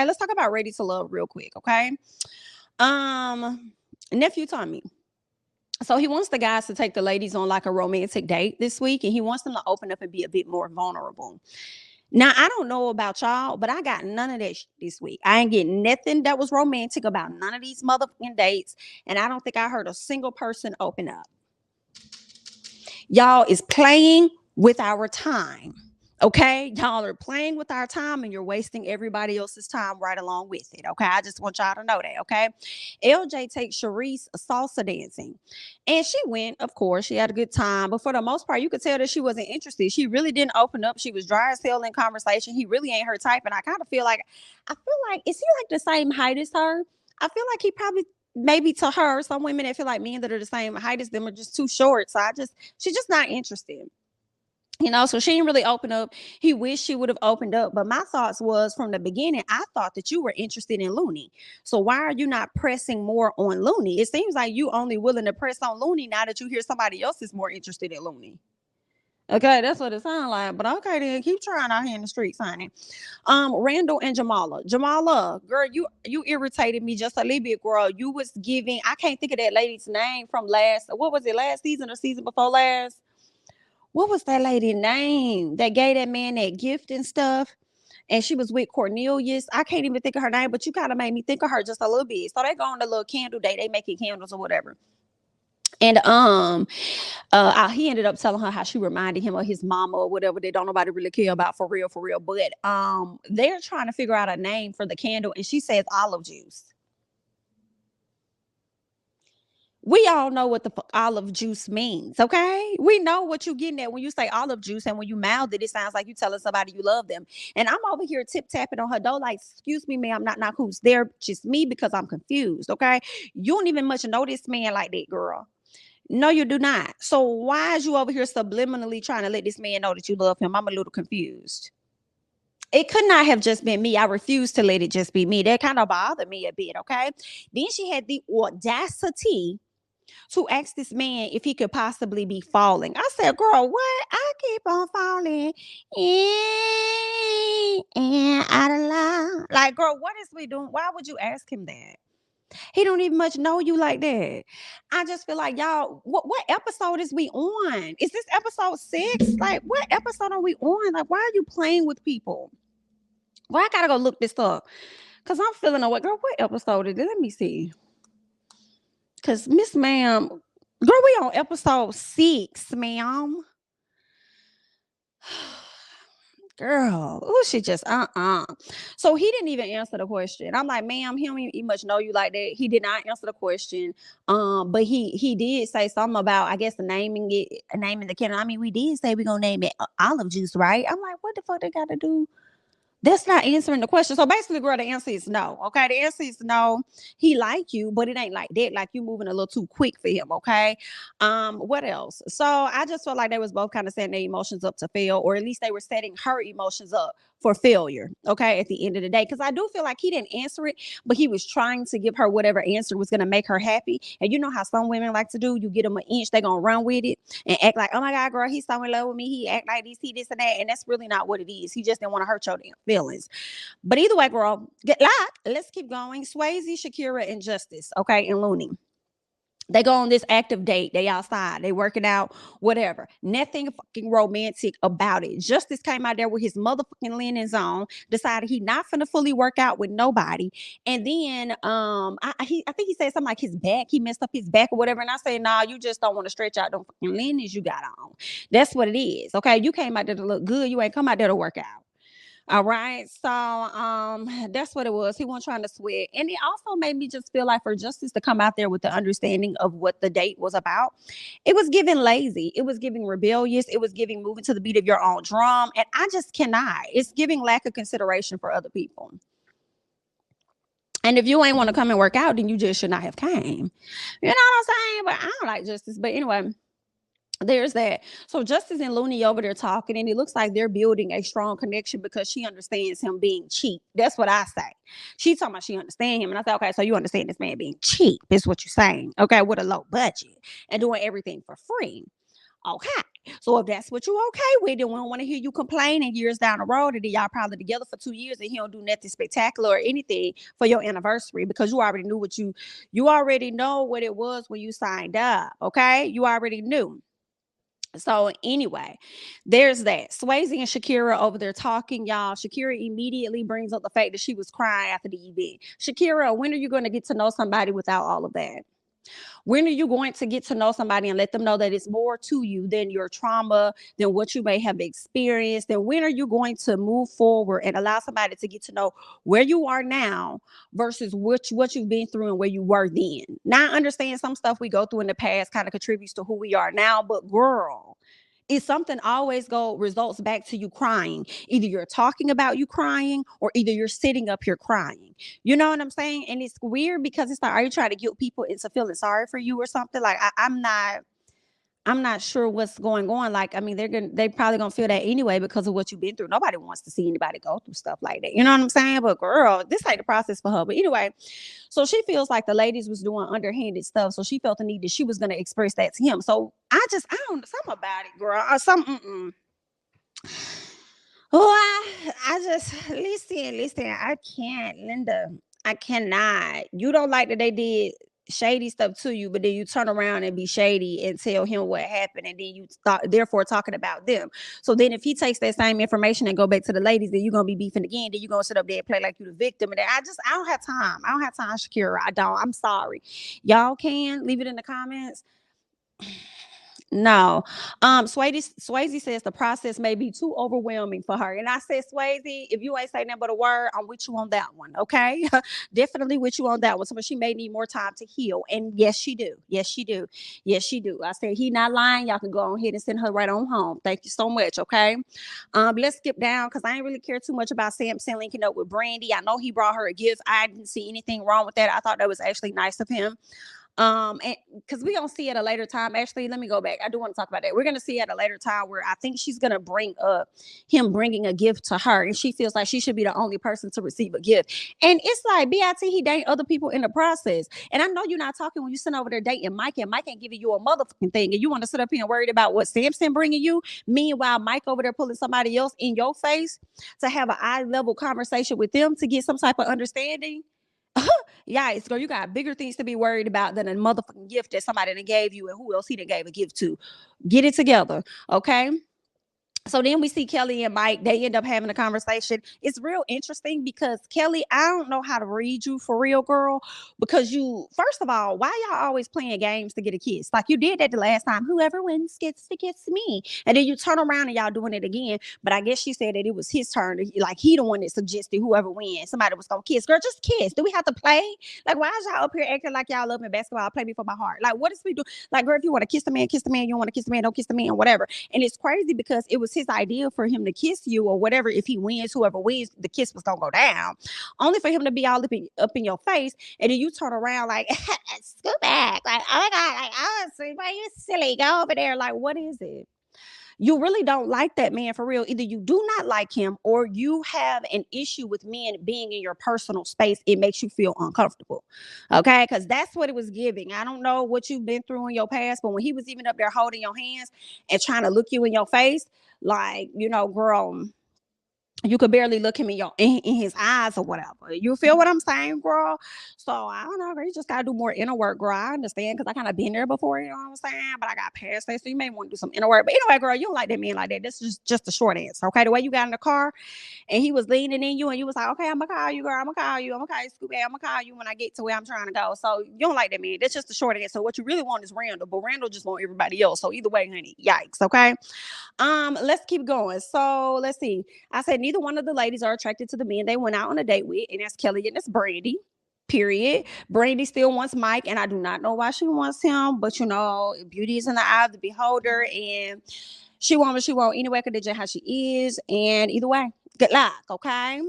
let's talk about Ready to Love real quick, okay? Nephew Tommy. So he wants the guys to take the ladies on like a romantic date this week, and he wants them to open up and be a bit more vulnerable. Now, I don't know about y'all, but I got none of that this week. I ain't getting nothing that was romantic about none of these motherfucking dates, and I don't think I heard a single person open up. Y'all is playing with our time. Okay, y'all are playing with our time and you're wasting everybody else's time right along with it. Okay, I just want y'all to know that. Okay, LJ takes Charisse salsa dancing, and she went. Of course, she had a good time, but for the most part, you could tell that she wasn't interested. She really didn't open up. She was dry as hell in conversation. He really ain't her type, and I kind of feel like, is he like the same height as her? I feel like he probably. Maybe to her, some women that feel like men that are the same height as them are just too short. So she's just not interested. So she didn't really open up. He wished she would have opened up. But my thoughts was from the beginning, I thought that you were interested in Looney. So why are you not pressing more on Looney? It seems like you only willing to press on Looney now that you hear somebody else is more interested in Looney. Okay, that's what it sounds like. But okay, then keep trying out here in the streets, honey. Randall and Jamala. Jamala, girl, you irritated me just a little bit, girl. You was giving, I can't think of that lady's name from last season or season before last? What was that lady's name that gave that man that gift and stuff? And she was with Cornelius. I can't even think of her name, but you kind of made me think of her just a little bit. So they go on a little candle day. They making candles or whatever. And he ended up telling her how she reminded him of his mama or whatever that don't nobody really care about for real. But they're trying to figure out a name for the candle, and she says olive juice. We all know what the olive juice means, okay? We know what you're getting at when you say olive juice, and when you mouth it, it sounds like you telling somebody you love them. And I'm over here tip-tapping on her door like, excuse me, ma'am, not who's there, just me, because I'm confused, okay? You don't even much know this man like that, girl. No, you do not. So why is you over here subliminally trying to let this man know that you love him? I'm a little confused. It could not have just been me. I refuse to let it just be me. That kind of bothered me a bit, okay? Then she had the audacity to ask this man if he could possibly be falling. I said, girl, what? I keep on falling. And out of line. Like, girl, what is we doing? Why would you ask him that? He don't even much know you like that. I just feel like, y'all, what episode is we on? Is this episode 6? Like, what episode are we on? Like, why are you playing with people? Well, I gotta go look this up. Because I'm feeling away. Girl, what episode is it? Let me see. Because Miss Ma'am, girl, we on episode 6, ma'am. Girl, oh, she just So he didn't even answer the question. I'm like, ma'am, he don't even much know you like that. He did not answer the question. But he did say something about, I guess, naming the candle. I mean, we did say we're gonna name it olive juice, right? I'm like, what the fuck they got to do? That's not answering the question. So basically, girl, the answer is no. Okay, the answer is no. He like you, but it ain't like that. Like you moving a little too quick for him. Okay. What else? So I just felt like they was both kind of setting their emotions up to fail, or at least they were setting her emotions up for failure. Okay, at the end of the day, because I do feel like he didn't answer it, but he was trying to give her whatever answer was gonna make her happy. And you know how some women like to do? You get them an inch, they gonna run with it and act like, oh my God, girl, he's so in love with me. He act like this, he this and that, and that's really not what it is. He just didn't want to hurt your damn feelings. But either way, girl, let's keep going. Swayze, Shakira, and Justice, okay, and Looney. They go on this active date. They outside. They working out, whatever. Nothing fucking romantic about it. Justice came out there with his motherfucking linens on, decided he not finna fully work out with nobody. And then I think he said something like his back. He messed up his back or whatever. And I say, nah, you just don't want to stretch out them fucking linens you got on. That's what it is. Okay. You came out there to look good. You ain't come out there to work out. All right. So that's what it was. He wasn't trying to sweat. And it also made me just feel like for Justice to come out there with the understanding of what the date was about, it was giving lazy. It was giving rebellious. It was giving moving to the beat of your own drum. And I just cannot. It's giving lack of consideration for other people. And if you ain't want to come and work out, then you just should not have came. You know what I'm saying? But I don't like Justice. But anyway, there's that. So Justice and Looney over there talking, and it looks like they're building a strong connection because she understands him being cheap. That's what I say. She's talking about she understands him. And I say, okay, so you understand this man being cheap is what you're saying. Okay, with a low budget and doing everything for free. Okay. So if that's what you okay with, then we don't want to hear you complaining years down the road, and then y'all probably together for 2 years and he don't do nothing spectacular or anything for your anniversary, because you already knew you already know what it was when you signed up. Okay, you already knew. So anyway, there's that. Swayze and Shakira over there talking, y'all. Shakira immediately brings up the fact that she was crying after the event. Shakira, when are you going to get to know somebody without all of that? When are you going to get to know somebody and let them know that it's more to you than your trauma, than what you may have experienced? And when are you going to move forward and allow somebody to get to know where you are now versus what you've been through and where you were then? Now, I understand some stuff we go through in the past kind of contributes to who we are now, but girl, it's something always go results back to you crying. Either you're talking about you crying, or either you're sitting up here crying. You know what I'm saying? And it's weird because it's like, are you trying to guilt people into feeling sorry for you or something? Like I'm not sure what's going on. Like, I mean, they probably gonna feel that anyway because of what you've been through. Nobody wants to see anybody go through stuff like that. You know what I'm saying? But girl, this ain't the process for her. But anyway, so she feels like the ladies was doing underhanded stuff. So she felt the need that she was gonna express that to him. So I don't something about it, girl. Or something. Oh, I just listen. I can't, Linda. I cannot. You don't like that they did shady stuff to you, but then you turn around and be shady and tell him what happened, and then you start therefore talking about them. So then, if he takes that same information and go back to the ladies, then you're gonna be beefing again. Then you're gonna sit up there and play like you the victim. And I don't have time. I don't have time, Shakira. I don't. I'm sorry. Y'all can leave it in the comments. No. Swayze says the process may be too overwhelming for her. And I said, Swayze, if you ain't saying nothing but a word, I'm with you on that one. Okay. Definitely with you on that one. So she may need more time to heal. And yes, she do. Yes, she do. Yes, she do. I said he not lying. Y'all can go on ahead and send her right on home. Thank you so much. Okay. Let's skip down because I ain't really care too much about Samson linking up with Brandy. I know he brought her a gift. I didn't see anything wrong with that. I thought that was actually nice of him. And because we gonna see at a later time. Actually, let me go back. I do want to talk about that. We're gonna see at a later time where I think she's gonna bring up him bringing a gift to her, and she feels like she should be the only person to receive a gift. And it's like, bit he date other people in the process. And I know you're not talking when you sit over there dating Mike, and Mike ain't giving you a motherfucking thing, and you want to sit up here and worried about what Samson bringing you. Meanwhile, Mike over there pulling somebody else in your face to have an eye level conversation with them to get some type of understanding. Yikes, girl, you got bigger things to be worried about than a motherfucking gift that somebody done gave you and who else he done gave a gift to. Get it together, okay? So then we see Kelly and Mike. They end up having a conversation. It's real interesting because Kelly, I don't know how to read you for real, girl. Because you, first of all, why y'all always playing games to get a kiss? Like you did that the last time. Whoever wins gets to kiss me. And then you turn around and y'all doing it again. But I guess she said that it was his turn. Like he the one that suggested whoever wins, somebody was gonna kiss. Girl, just kiss. Do we have to play? Like, why is y'all up here acting like y'all love me basketball? Play me for my heart. Like, what is we do? Like, girl, if you want to kiss the man, kiss the man. You want to kiss the man, don't kiss the man, whatever. And it's crazy because it was his idea for him to kiss you or whatever. If he wins, whoever wins, the kiss was gonna go down. Only for him to be all up in your face, and then you turn around like, scoot back, like, oh my god, like, oh, why you silly? Go over there. Like, what is it? You really don't like that man for real. Either you do not like him or you have an issue with men being in your personal space. It makes you feel uncomfortable. Okay. Because that's what it was giving. I don't know what you've been through in your past, but when he was even up there holding your hands and trying to look you in your face, like, girl, you could barely look him in his eyes or whatever. You feel what I'm saying, girl? So I don't know, girl. You just gotta do more inner work, girl. I understand because I kind of been there before, you know what I'm saying? But I got past that, so you may want to do some inner work. But anyway, girl, you don't like that man like that. This is just the short answer, okay? The way you got in the car and he was leaning in you and you was like, okay, I'm gonna call you, girl. I'm gonna call you. I'm gonna call you, Scooby. I'm gonna call you when I get to where I'm trying to go. So you don't like that man. That's just the short answer. What you really want is Randall, but Randall just want everybody else. So either way, honey, yikes, okay? Let's keep going. So let's see. I said neither one of the ladies are attracted to the men they went out on a date with, and that's Kelly and that's Brandy. Period. Brandy still wants Mike, and I do not know why she wants him, but beauty is in the eye of the beholder, and she won't what she won't anyway, because that's how she is. And either way, good luck, okay?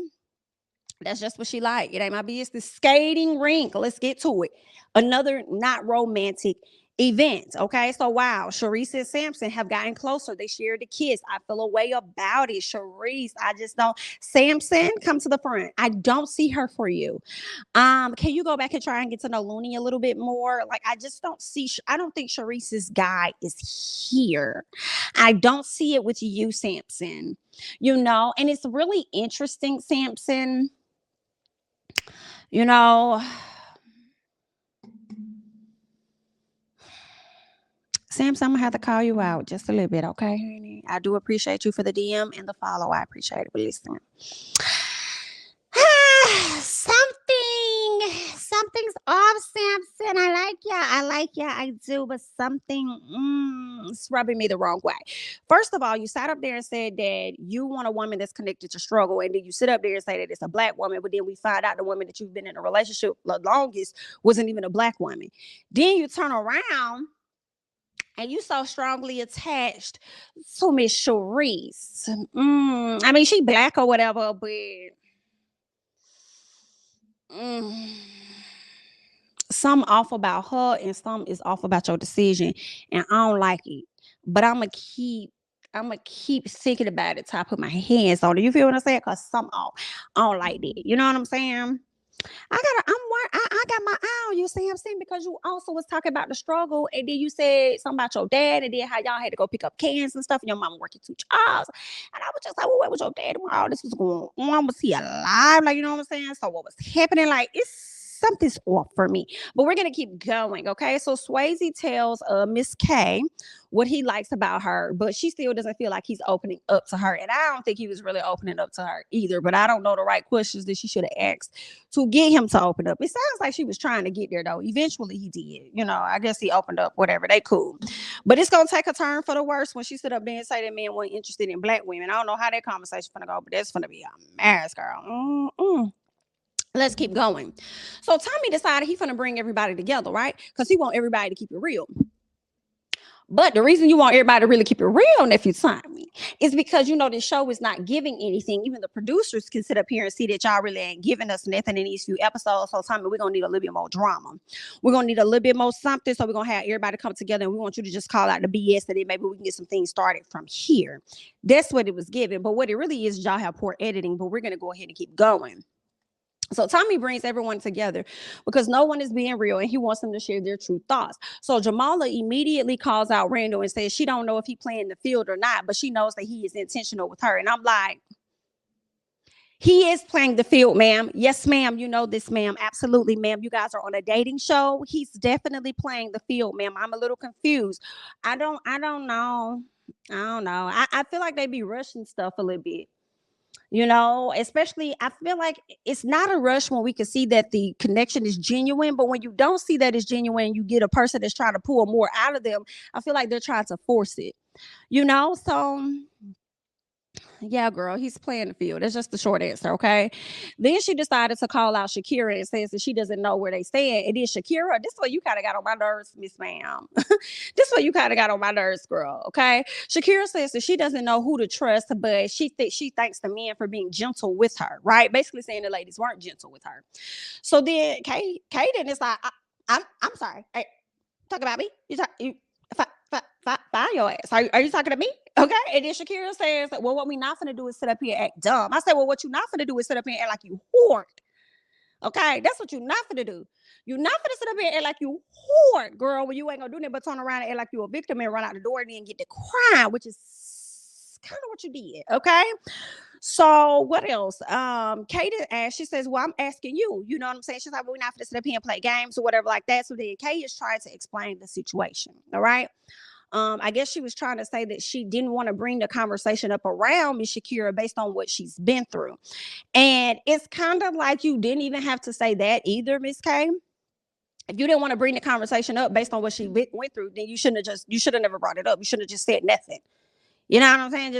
That's just what she like. It ain't my business. Skating rink. Let's get to it. Another not romantic events. Okay, so wow, Charisse and Samson have gotten closer. They shared a kiss. I feel a way about it. Charisse, I just don't. Samson, come to the front. I don't see her for you. Can you go back and try and get to know Looney a little bit more? Like, I just don't see. I don't think Charisse's guy is here. I don't see it with you, Samson. And it's really interesting, Samson. You know. Samson, I'm gonna have to call you out just a little bit, okay, honey? I do appreciate you for the DM and the follow. I appreciate it for listening. Something's off, Samson. I like ya, I do, but something's rubbing me the wrong way. First of all, you sat up there and said that you want a woman that's connected to struggle, and then you sit up there and say that it's a black woman, but then we find out the woman that you've been in a relationship the longest wasn't even a black woman. Then you turn around and you so strongly attached to Miss Charisse. I mean, she black or whatever, but some off about her and some is off about your decision, and I don't like it. But I'm gonna keep thinking about it till I put my hands on it. You feel what I'm saying? Cause some off. I don't like that. You know what I'm saying? I got my eye on you, Samson, because you also was talking about the struggle, and then you said something about your dad, and then how y'all had to go pick up cans and stuff, and your mama working 2 jobs. And I was just like, well, where was your dad when all this was going on? Was he alive? Like, you know what I'm saying? So what was happening? Like, something's off for me. But we're gonna keep going, okay? So Swayze tells Miss K what he likes about her, but she still doesn't feel like he's opening up to her. And I don't think he was really opening up to her either, but I don't know the right questions that she should have asked to get him to open up. It sounds like she was trying to get there, though. Eventually he did. I guess he opened up, whatever. They cool. But it's gonna take a turn for the worse when she sit up there and say that men weren't interested in black women. I don't know how that conversation's gonna go, but that's gonna be a mess, girl. Let's keep going. So Tommy decided he's gonna bring everybody together, right? Because he want everybody to keep it real. But the reason you want everybody to really keep it real, nephew Tommy, is because this show is not giving anything. Even the producers can sit up here and see that y'all really ain't giving us nothing in these few episodes. So Tommy, we're gonna need a little bit more drama. We're gonna need a little bit more something. So we're gonna have everybody come together, and we want you to just call out the BS, and then maybe we can get some things started from here. That's what it was given. But what it really is, y'all have poor editing. But we're gonna go ahead and keep going. So Tommy brings everyone together because no one is being real, and he wants them to share their true thoughts. So Jamala immediately calls out Randall and says she don't know if he playing the field or not, but she knows that he is intentional with her. And I'm like, he is playing the field, ma'am. Yes, ma'am. You know this, ma'am. Absolutely, ma'am. You guys are on a dating show. He's definitely playing the field, ma'am. I'm a little confused. I don't know. I feel like they be rushing stuff a little bit. Especially I feel like it's not a rush when we can see that the connection is genuine, but when you don't see that it's genuine, you get a person that's trying to pull more out of them. I feel like they're trying to force it, so yeah, girl, he's playing the field. That's just the short answer, okay? Then she decided to call out Shakira and says that she doesn't know where they stand. It is Shakira. This is what you kind of got on my nerves, Miss Ma'am. This is what you kind of got on my nerves, girl, okay? Shakira says that she doesn't know who to trust, but she thanks the men for being gentle with her, right? Basically saying the ladies weren't gentle with her. So then Kaden is like, I'm sorry. Hey, talk about me? Fire your ass. Are you talking to me? Okay. And then Shakira says, well, what we not finna do is sit up here and act dumb. I said, well, what you not finna do is sit up here and act like you whored. Okay. That's what you not finna do. You not finna sit up here and act like you whored, girl, when you ain't gonna do nothing but turn around and act like you a victim and run out the door and then get the crime, which is kind of what you did. Okay. So what else? Katie asked, she says, well, I'm asking you, you know what I'm saying? She's like, well, we're not going to sit up here and play games or whatever like that. So then Kay is trying to explain the situation. All right. I guess she was trying to say that she didn't want to bring the conversation up around Miss Shakira based on what she's been through. And it's kind of like you didn't even have to say that either, Miss Kay. If you didn't want to bring the conversation up based on what she went through, then you should have never brought it up. You should have just said nothing. You know what I'm saying?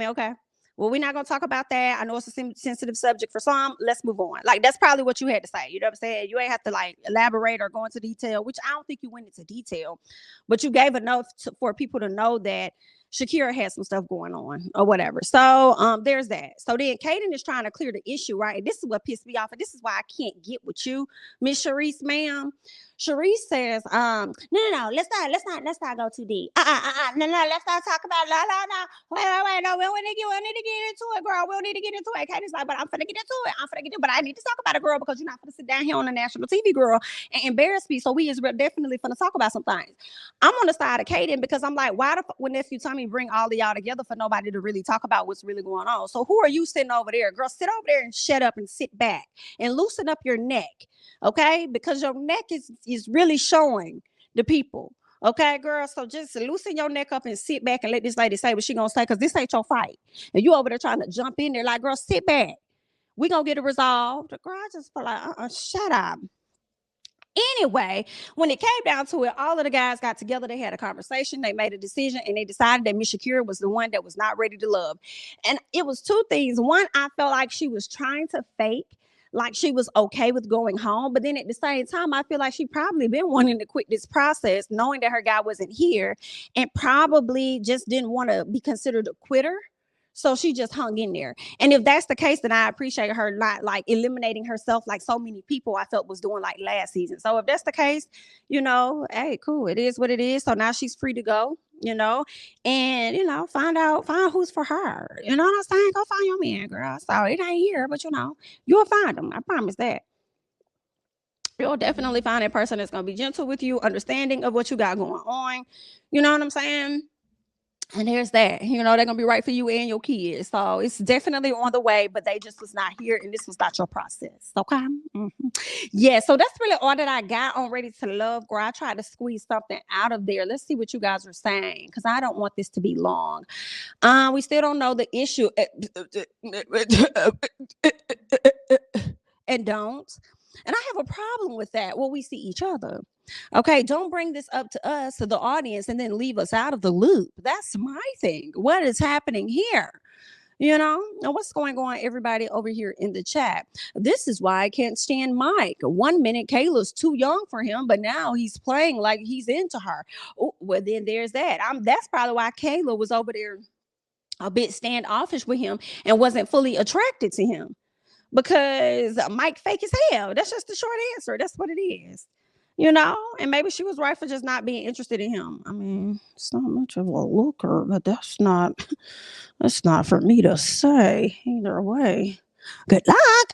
Okay. Well, we're not going to talk about that. I know it's a sensitive subject for some. Let's move on. Like, that's probably what you had to say. You know what I'm saying? You ain't have to elaborate or go into detail, which I don't think you went into detail, but you gave enough for people to know that Shakira had some stuff going on or whatever. So there's that. So then Kaden is trying to clear the issue, right? And this is what pissed me off. And this is why I can't get with you, Miss Charisse, ma'am. Charisse says, no, let's not go too deep. No, let's not talk about no. Wait, no, we need to get into it, girl. We don't need to get into it. Katie's like, but I'm finna get into it. But I need to talk about it, girl, because you're not finna sit down here on the national TV, girl, and embarrass me. So we is definitely finna talk about some things. I'm on the side of Katie because I'm like, why when nephew Tommy bring all of y'all together for nobody to really talk about what's really going on? So who are you sitting over there, girl? Sit over there and shut up and sit back and loosen up your neck. Okay, because your neck is really showing the people. Okay, girl. So just loosen your neck up and sit back and let this lady say what she gonna say, because this ain't your fight. And you over there trying to jump in there like, girl, sit back. We gonna get it resolved. Girl, I just feel like, shut up. Anyway, when it came down to it, all of the guys got together. They had a conversation. They made a decision, and they decided that Miss Shakira was the one that was not ready to love. And it was two things. One, I felt like she was trying to fake like she was okay with going home. But then at the same time, I feel like she probably been wanting to quit this process, knowing that her guy wasn't here, and probably just didn't want to be considered a quitter. So she just hung in there. And if that's the case, then I appreciate her not like eliminating herself like so many people I felt was doing like last season. So if that's the case, hey, cool. It is what it is. So now she's free to go, and, find who's for her. You know what I'm saying? Go find your man, girl. So it ain't here, but you'll find them. I promise that. You'll definitely find a person that's going to be gentle with you, understanding of what you got going on. You know what I'm saying? And there's that, they're going to be right for you and your kids. So it's definitely on the way, but they just was not here, and this was not your process. Okay. Mm-hmm. Yeah. So that's really all that I got on Ready to Love, girl. I tried to squeeze something out of there. Let's see what you guys are saying, because I don't want this to be long. We still don't know the issue. And don't. And I have a problem with that. Well, we see each other. Okay, don't bring this up to us, to the audience, and then leave us out of the loop. That's my thing. What is happening here? Now what's going on, everybody over here in the chat? This is why I can't stand Mike. 1 minute Kayla's too young for him, but now he's playing like he's into her. Oh, well, then there's that. That's probably why Kayla was over there a bit standoffish with him and wasn't fully attracted to him, because Mike fake as hell. That's just the short answer. That's what it is. And maybe she was right for just not being interested in him. I mean, it's not much of a looker, but that's not for me to say either way. Good luck.